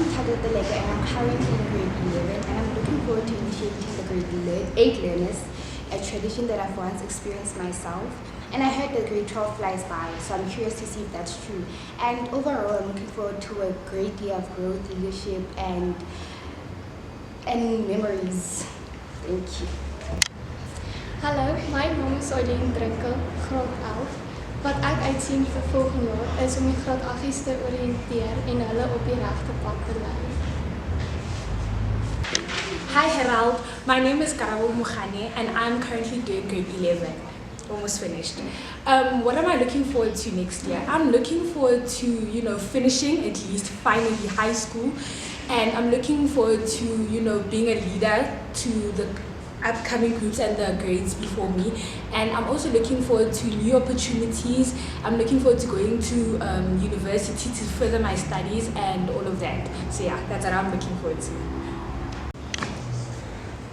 I'm Taga Delega and I'm currently in grade 11 and I'm looking forward to initiating the grade 8 learners, a tradition that I've once experienced myself. And I heard that grade 12 flies by, so I'm curious to see if that's true. And overall, I'm looking forward to a great year of growth, leadership, and memories. Thank you. Hallo, my naam is Aileen Drinker, graad 11. Wat ek uitsien vir volgende jaar is om die graad 8's te oriënteer en hulle op die regte pad te lei. Hi Herald, my name is Karabo Mukhane and I'm currently doing grade 11, almost finished. What am I looking forward to next year? I'm looking forward to, finishing at least finally high school, and I'm looking forward to, being a leader to the upcoming groups and the grades before me, and I'm also looking forward to new opportunities. I'm looking forward to going to university to further my studies and all of that. So yeah, that's what I'm looking forward to.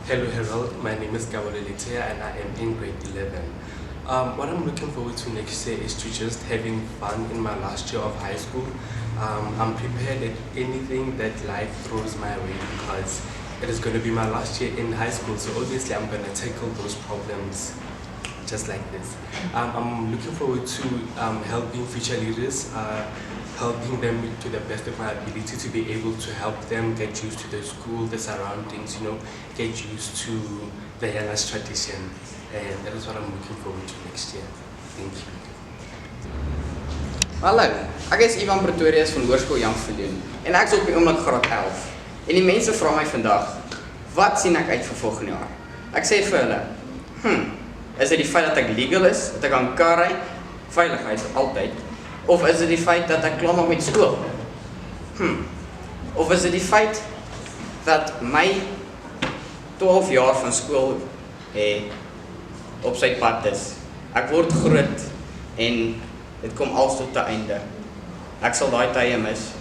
Hello Harold, my name is Gabole Letea and I am in grade 11. What I'm looking forward to next year is to just having fun in my last year of high school. I'm prepared at anything that life throws my way because it is going to be my last year in high school, so obviously I'm going to tackle those problems just like this. I'm looking forward to helping future leaders, helping them to the best of my ability to be able to help them get used to the school, the surroundings, get used to the Yalas tradition. And that is what I'm looking forward to next year. Thank you. Hallo, ek is Ivan Pretorius van Hoërskool Jan Viljoen en ek is op die oomblik graad 11. En die mense vra my vandag, wat sien ek uit vir volgende jaar? Ek sê vir hulle, is dit die feit dat ek legal is, dat ek aan kar ry, veiligheid altyd, of is dit die feit dat ek klaar maak met skool? Of is dit die feit dat my 12 jaar van skool op sy pad is? Ek word groot en dit kom als tot 'n einde. Ek sal daai tye mis.